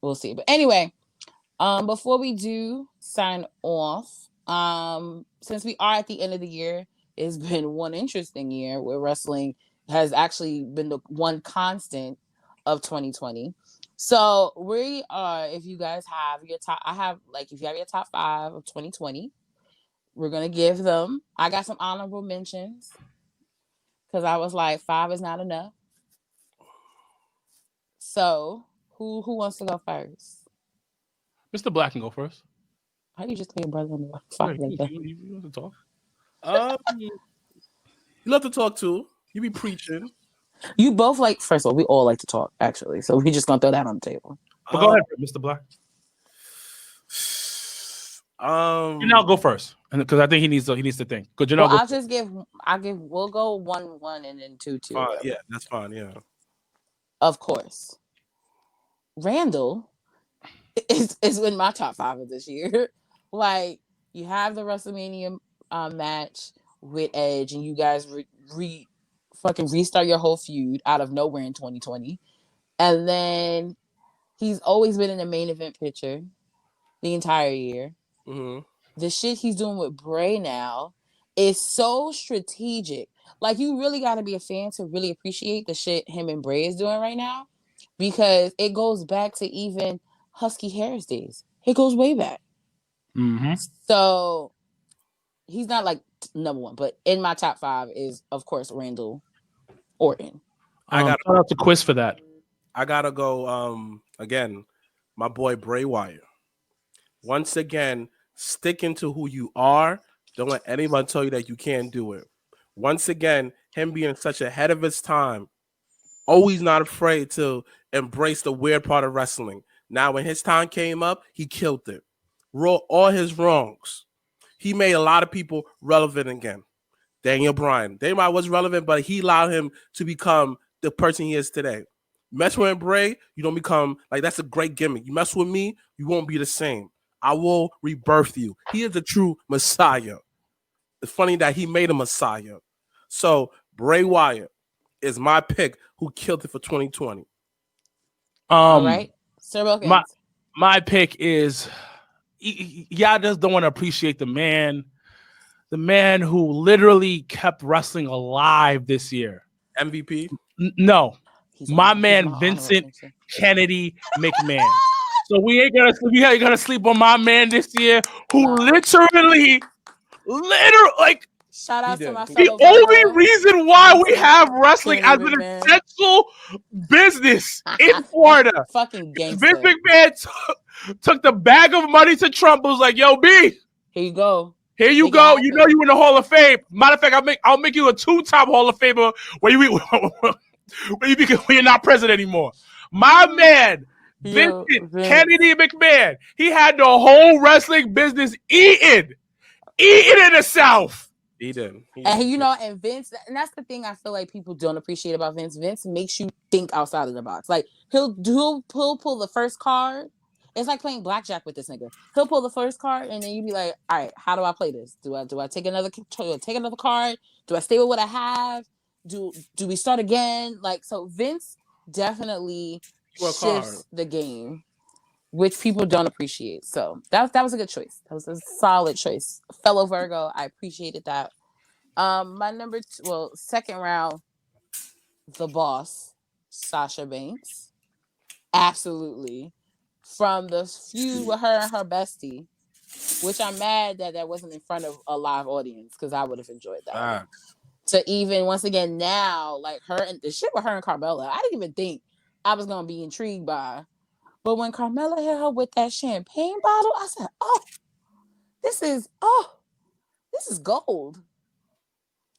we'll see. But anyway, before we do sign off, since we are at the end of the year, it's been one interesting year where wrestling has actually been the one constant of 2020. So we are, if you guys have your top, I have like if you have your top 5 of 2020, we're gonna give them. I got some honorable mentions because I was like 5 is not enough. So who wants to go first? Mr. Black can go first. How do you just throw your brother on the Yeah, fuck like that? you want to talk? You love to talk to. You be preaching. You both like. First of all, we all like to talk, actually. So we just gonna throw that on the table. But go Um, ahead, Mr. Black. You um, now go first, and because I think he needs to think. Could you now Well, go I'll first? just give. I'll give. We'll go 1-1 and then 2-2 or fine. Yeah, whatever. that's fine. Yeah. Of course, Randall is in my top 5 of this year. Like you have the WrestleMania match with Edge, and you guys fucking restart your whole feud out of nowhere in 2020, and then he's always been in the main event picture the entire year. Mm-hmm. The shit he's doing with Bray now is so strategic. Like you really got to be a fan to really appreciate the shit him and Bray is doing right now, because it goes back to even Husky Harris days. It goes way back. Mm-hmm. So he's not like number one, but in my top 5 is of course Randall Orton. I got. Shout out to Quiz for that. I gotta go. Again, my boy Bray Wyatt. Once again, sticking to who you are. Don't let anyone tell you that you can't do it. Once again, him being such ahead of his time, always not afraid to embrace the weird part of wrestling. Now, when his time came up, he killed it. All his wrongs. He made a lot of people relevant again. Daniel Bryan. Daniel Bryan was relevant, but he allowed him to become the person he is today. Mess with Bray, you don't become like that's a great gimmick. You mess with me, you won't be the same. I will rebirth you. He is the true Messiah. It's funny that he made a Messiah. So Bray Wyatt is my pick who killed it for 2020. All Um, right, Sir my Wilkins. my pick is y'all just don't want to appreciate the man who literally kept wrestling alive this year. MVP. No, my He's man my honorable Vincent mention. Kennedy McMahon. So we ain't gonna sleep on my man this year, who No. literally like Shout He out to did. my He the did. fellow only Virgo, reason why we Vincent have wrestling Kennedy as an McMahon. essential business in Florida. Fucking Vince gangster. McMahon took the bag of money to Trump. Was like, "Yo, B, Here you go. here you Make it go. You know happen. you in the Hall of Fame. Matter of fact, I'll make you a 2-time Hall of Famer where when you're not president anymore." My man, Yo, Vincent Vince. Kennedy McMahon, he had the whole wrestling business eaten in the South. He did. He And did. and Vince, and that's the thing I feel like people don't appreciate about Vince. Vince makes you think outside of the box. Like he'll pull the first card. It's like playing blackjack with this nigga. He'll pull the first card, and then you be like, "All right, how do I play this? Do I take another card? Do I stay with what I have? Do we start again?" Like so, Vince definitely He worked hard. shifts the game, which people don't appreciate. So that was a good choice. That was a solid choice, fellow Virgo. I appreciated that. My second round, the boss, Sasha Banks. Absolutely. From the feud with her and her bestie, which I'm mad that wasn't in front of a live audience because I would have enjoyed that. Facts. To even once again now, like her and the shit with her and Carmella, I didn't even think I was gonna be intrigued by. But when Carmella hit her with that champagne bottle, I said, this is gold.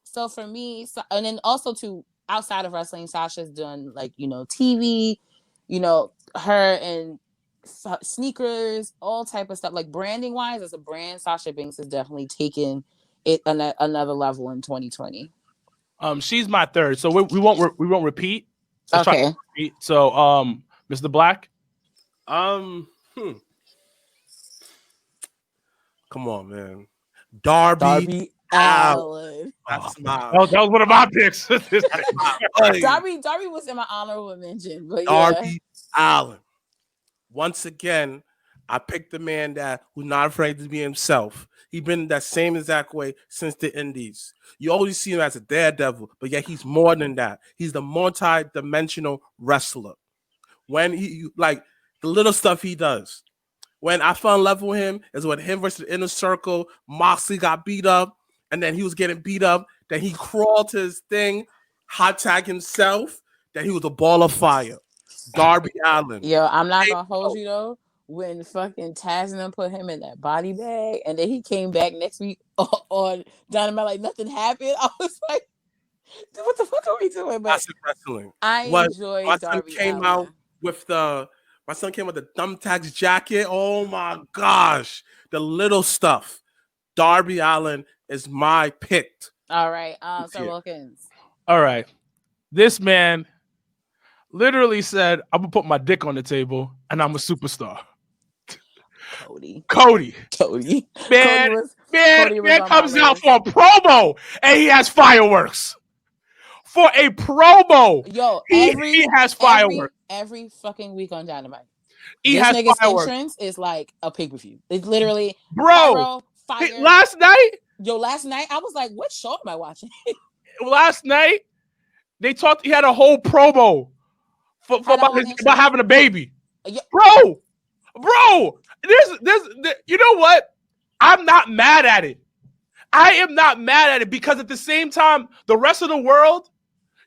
So for me, and then also to outside of wrestling, Sasha's done like TV, her and sneakers, all type of stuff. Like branding wise, as a brand, Sasha Banks has definitely taken it another level in 2020. She's my third, so we won't repeat. Let's try to Okay, repeat. So, Mr. Black. Um, hmm. Come on, man. Darby. Darby Allin. Allin. That's my. That was one of my picks. That's my. Buddy. Darby was in my honorable mention, but yeah, Darby Allin. Once again, I picked the man that who's not afraid to be himself. He's been that same exact way since the Indies. You always see him as a daredevil, but yet he's more than that. He's the multi-dimensional wrestler. When he like the little stuff he does. When I fell in love with him is when him versus the Inner Circle, Moxley got beat up, and then he was getting beat up. Then he crawled to his thing, hot tag himself. Then he was a ball of fire. Darby Allin. Yo, I'm not gonna hold you though. When fucking Taz and them put him in that body bag, and then he came back next week on Dynamite like nothing happened. I was like, what the fuck are we doing? But Classic wrestling. I enjoy my son Darby came Allin. out with the my son came with the thumbtacks jacket. Oh my gosh, the little stuff. Darby Allin is my pick. All right, Sir Wilkins. All right, this man literally said, "I'm gonna put my dick on the table, and I'm a superstar." Cody. Man on comes my out list. for a promo, and he has fireworks. For a promo, Yo, he has fireworks. every fucking week on Dynamite. He This has nigga's fireworks. entrance is like a pay-per-view. It's literally Bro, fire. last night I was like, what show am I watching? last night, they talked. He had a whole promo for about having a baby. Yeah. Bro, there's you know what? I'm not mad at it. I am not mad at it because at the same time, the rest of the world,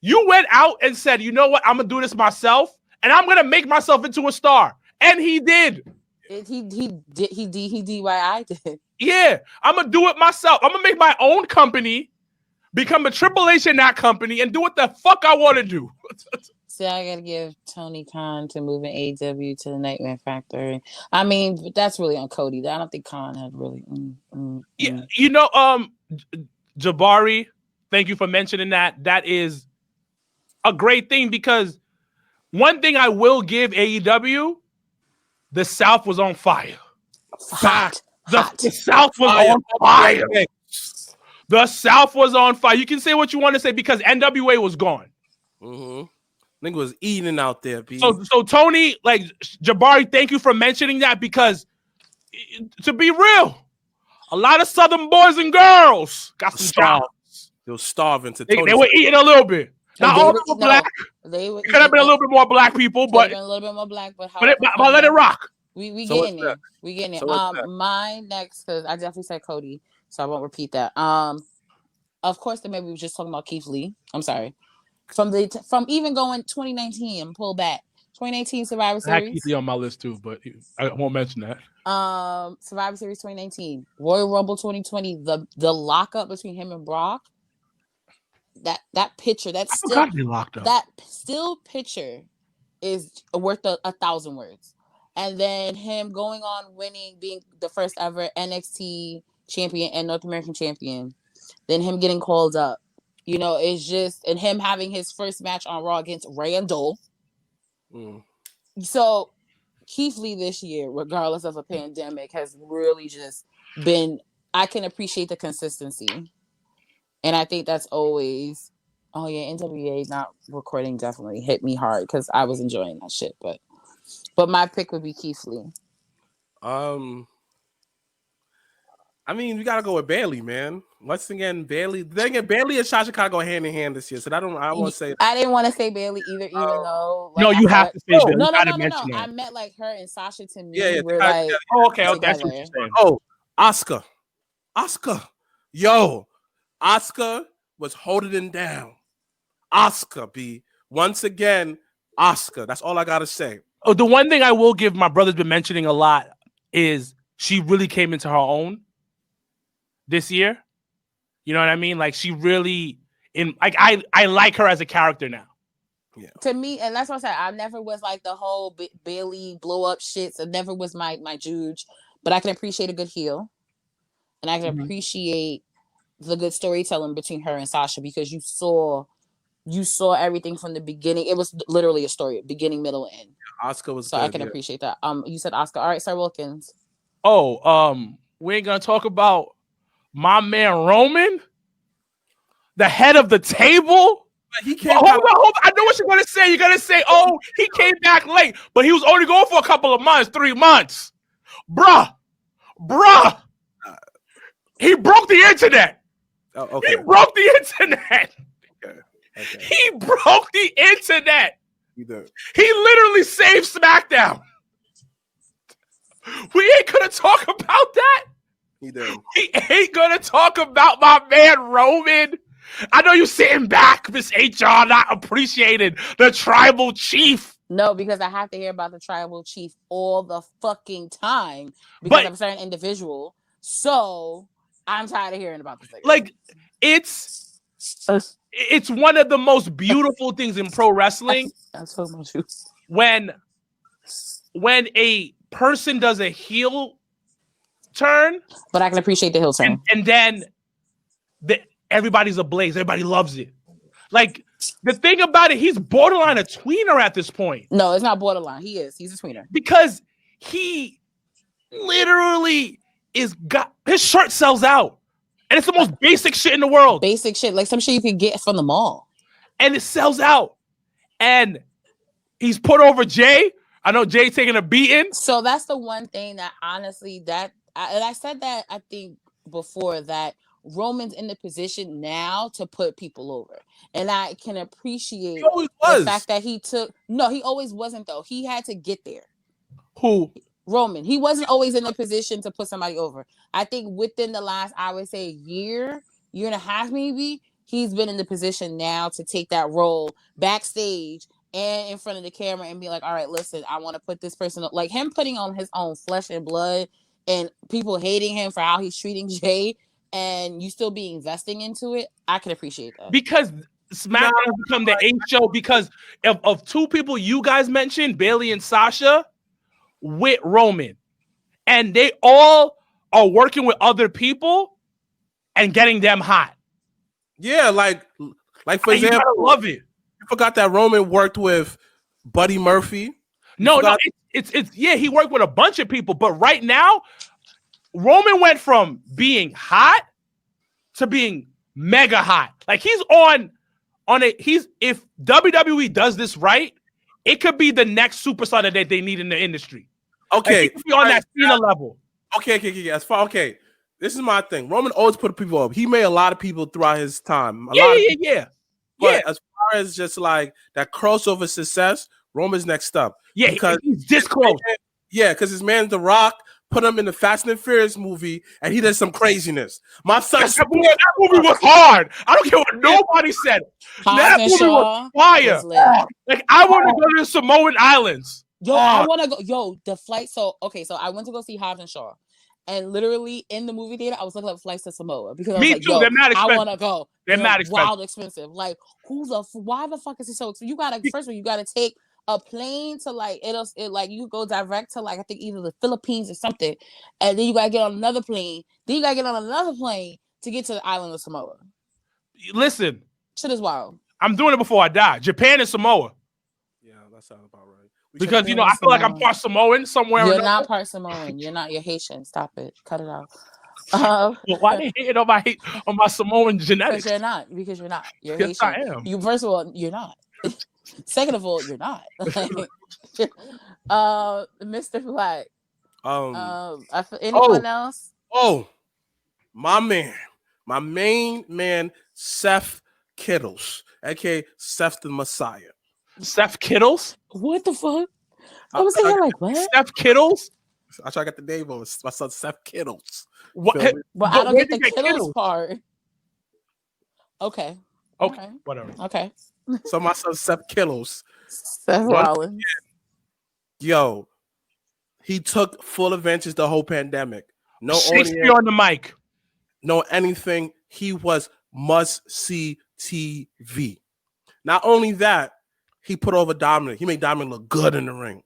you went out and said, you know what? I'm gonna do this myself, and I'm gonna make myself into a star, and he did. He did what I did. Yeah, I'm gonna do it myself. I'm gonna make my own company, become a Triple H in that company, and do what the fuck I want to do. See, I gotta give Tony Khan to moving AEW to the Nightmare Factory. I mean, that's really on Cody. I don't think Khan had really. Yeah, you know, Jabari, thank you for mentioning that. That is a great thing because one thing I will give AEW, the South was on fire. Hot. The South was on fire. The South was on fire. You can say what you want to say because NWA was gone. Mm-hmm. Nigga was eating out there, B. So Tony, like Jabari, thank you for mentioning that because to be real, a lot of Southern boys and girls got some jobs. They were starving to They were eating a little bit. Not all were black. They could have been a little bit more black people, but a little bit more black. But let it rock. We getting there. We getting there. My next, because I definitely said Cody, so I won't repeat that. Of course, then maybe we were just talking about Keith Lee. I'm sorry. From even going 2019, pull back 2019 Survivor Series. I had Keith Lee on my list too, but I won't mention that. Survivor Series 2019, Royal Rumble 2020, the lockup between him and Brock. That picture, that still picture is worth a 1,000 words. And then him going on winning, being the first ever NXT champion and North American champion. Then him getting called up. You know, it's just, and him having his first match on Raw against Randall. So Keith Lee this year, regardless of a pandemic, has really just been, I can appreciate the consistency. And I think that's always, oh yeah, NWA not recording definitely hit me hard because I was enjoying that shit. But my pick would be Keith Lee. I mean, we gotta go with Bailey, man. Once again, Bailey. Then again, Bailey and Sasha kind of go hand in hand this year. So I won't say. I didn't want to say Bailey either, even though. Like, no, you have to say Bailey. No. I meant like her and Sasha to me. Yeah. We're like, okay. That's what you're saying. Oh, Asuka. Yo, Asuka was holding him down. Asuka, B. Once again, Asuka. That's all I gotta say. Oh, the one thing I will give my brother's been mentioning a lot is she really came into her own this year. You know what I mean? Like she really I like her as a character now. Yeah. To me, and that's what I said. I never was like the whole Bailey blow up shit. So never was my juge. But I can appreciate a good heel, and I can appreciate the good storytelling between her and Sasha because you saw everything from the beginning. It was literally a story, beginning, middle, and end. Asuka was so good, I can appreciate that. You said Asuka. All right, Sir Wilkins. Oh, we ain't gonna talk about my man Roman, the head of the table. He Well, came hold kind on, hold on. I know what you're gonna say. You're gonna say, "Oh, he came back late," but he was only going for a couple of months, 3 months, bruh. of. He broke the internet. Oh, He okay. broke the internet. Okay. Okay. He broke the internet. He did. He literally saved SmackDown. We ain't gonna talk about that. He did. We ain't gonna talk about my man Roman. I know you sitting back, Miss HR, not appreciating the tribal chief. No, because I have to hear about the tribal chief all the fucking time because But I'm a certain individual. So I'm tired of hearing about this. like, it's one of the most beautiful things in pro wrestling I'm talking about you. when a person does a heel turn, But I can appreciate the heel turn. and then everybody's ablaze. Everybody loves it. Like, the thing about it, he's borderline a tweener at this point. No, it's not borderline. He's a tweener. Because he literally his shirt sells out. And it's the most basic shit in the world. Basic shit. Like some shit you could get from the mall. And it sells out. And he's put over Jay. I know Jay taking a beating. So that's the one thing that honestly and I said that I think before that Roman's in the position now to put people over. And I can appreciate the fact that he always wasn't though. He had to get there. Who? Roman. He wasn't always in the position to put somebody over. I think within the last, I would say year and a half maybe, he's been in the position now to take that role backstage and in front of the camera and be like, all right, listen, I want to put this person up. Like him putting on his own flesh and blood and people hating him for how he's treating Jay and you still be investing into it. I can appreciate that. Because SmackDown has become the eighth show because of two people you guys mentioned, Bayley and Sasha, with Roman. And they all are working with other people and getting them hot. Yeah, like for example, I love it. You forgot that Roman worked with Buddy Murphy. No, it's he worked with a bunch of people, but right now, Roman went from being hot to being mega hot. Like he's on if WWE does this right, it could be the next superstar that they need in the industry. Okay, like he could be on that Cena level. Okay. As far this is my thing. Roman always put people up. He made a lot of people throughout his time. Yeah. But as far as just like that crossover success, Roman's next up. Yeah, because he's this close. Yeah, because his man The Rock put him in the Fast and Furious movie, and he did some craziness. My son, that movie was hard. I don't care what nobody said. That movie was fire. Like I want to go to the Samoan Islands. Yo, I want to go. Yo, the flight. So I went to go see Hobbs and Shaw, and literally in the movie theater, I was looking up flights to Samoa because I was like, yo, they're mad expensive. I want to go. They're mad expensive. Wild expensive. Like why the fuck is it so expensive? You gotta first of all, you gotta take a plane to like you go direct to like I think either the Philippines or something, and then you gotta get on another plane. Then you gotta get on another plane to get to the island of Samoa. Listen, shit is wild. I'm doing it before I die. Japan and Samoa. Yeah, that sounds about right. Because I feel like I'm part Samoan somewhere. You're not part Samoan. You're not. You're Haitian. Stop it. Cut it out. Why they hating on my Samoan genetics? Because you're not. You're yes, Haitian. I am. You first of all, you're not. Second of all, you're not. Mr. Black. Anyone else? Oh, my main man, Seth Kittles, aka Seth the Messiah. Seth Kittles? What the fuck? I was thinking like what? Seth Kittles? I try to get the name of my son, Seth Kittles. What? But I don't get the Kittles part. Okay, whatever. Okay. So my son, Seth Kittles. Seth Rollins. Yo, he took full advantage the whole pandemic. No Shakespeare on the mic. No anything. He was must-see TV. Not only that, he put over Dominic. He made Dominic look good in the ring.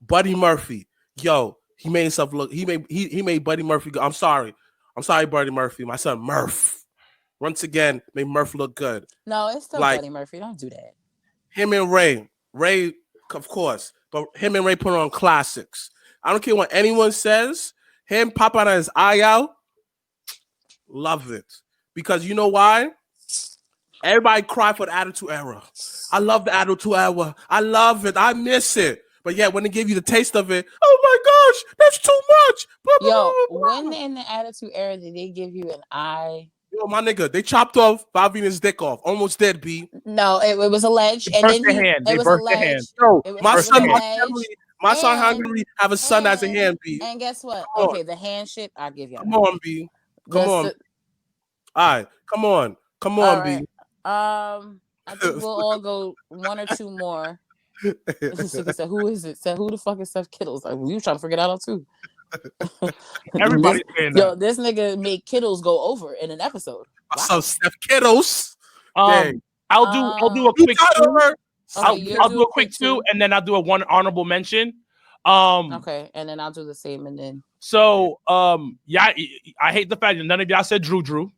Buddy Murphy, yo, he made himself look. He made Buddy Murphy go. I'm sorry, Buddy Murphy. My son Murph. Once again, made Murph look good. No, it's still Buddy Murphy. Don't do that. Him and Ray, of course, but him and Ray put on classics. I don't care what anyone says. Him pop out of his eye out. Love it. Because you know why? Everybody cry for the Attitude Era. I love the Attitude Era. I love it. I miss it. But yeah, when they give you the taste of it, oh my gosh, that's too much. Blah, blah, Yo, blah, blah, when blah. in the Attitude Era did they give you an eye? Yo, my nigga, they chopped off Valvina's dick off. Almost dead, B. No, it was alleged, They and burst then their hand. it They was burst their hand. alleged. Yo, It was my it Burst was their son hand. alleged, My son and hungry have a son as a hand, B. and guess what? Come on. Okay, the hand shit, I give y'all Come that. on, B. Come The on. All right. Come on. Come all on, right. B. I think we'll all go one or two more. This nigga said, "Who is it?" Said, "Who the fuck is Seth Kittles?" Like, we were trying to figure that out too. Everybody's saying that. This nigga made Kittles go over in an episode. So Steph Kiddos. Dang. I'll do a You quick got two. her. Okay, you'll I'll do do a a quick quick two, two. and then I'll do a one honorable mention. Okay, and then I'll do the same, and then So yeah, I hate the fact that none of y'all said Drew. because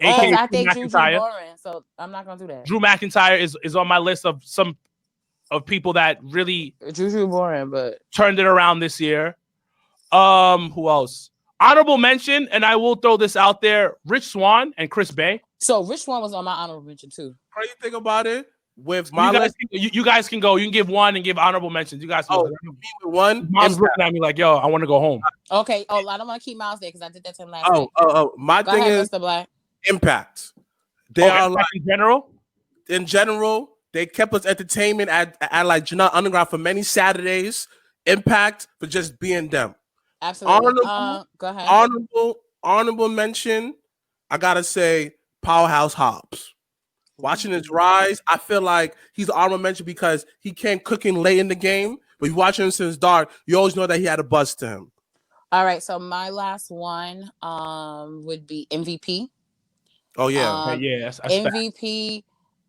AKA I Drew think Drew McIntyre. boring, so I'm not gonna do that. Drew McIntyre is on my list of some of people that really Drew boring, but turned it around this year. Who else? Honorable mention, and I will throw this out there: Rich Swann and Chris Bay. so Rich Swann was on my honorable mention too. Crazy thing about it with So my list. you guys can go. You can give one and give honorable mentions. You guys can go. Me with one. Mom's looking at me like, yo, I want to go home. Okay. Oh, I don't want to keep Miles there because I did that to him last night. My Go thing ahead, is Mr. Black. Impact. They are Impact in general. they kept us entertainment at like Janelle Underground for many Saturdays. Impact for just being them. Absolutely. Go ahead. Honorable mention. I gotta say, Powerhouse Hobbs. Watching his rise, I feel like he's an honorable mention because he came cooking late in the game. But you watching him since dark, you always know that he had a buzz to him. All right. So my last one would be MVP. Oh yeah, that's MVP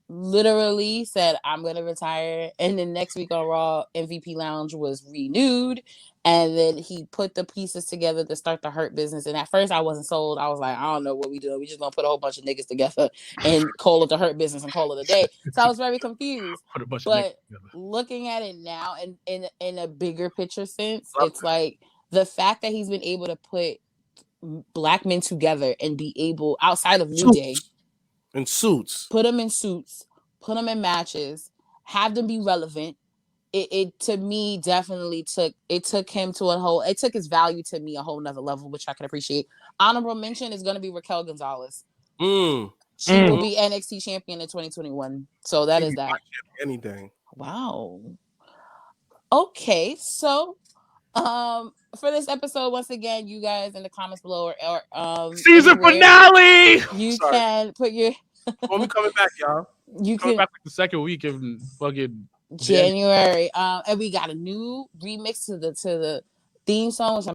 literally said, "I'm gonna retire," and then next week on Raw, MVP Lounge was renewed, and then he put the pieces together to start the Hurt Business. And at first, I wasn't sold. I was like, "I don't know what we doing. We just gonna put a whole bunch of niggas together and call it the Hurt Business and call it a day." So I was very confused. Put a bunch of But niggas together. looking at it now, and in a bigger picture sense, it's like the fact that he's been able to put black men together and be able, outside of New Day, in suits, put them in suits, put them in matches, have them be relevant. It to me definitely took him to a whole, it took his value to me a whole nother level, which I can appreciate. Honorable mention is going to be Raquel Gonzalez. She will be NXT champion in 2021. So that is that. Anything. Wow. Okay, so for this episode, once again, you guys in the comments below or season finale. You can put your when we coming back, y'all. You coming can back like the second week of fucking January. And we got a new remix to the theme song, which I'm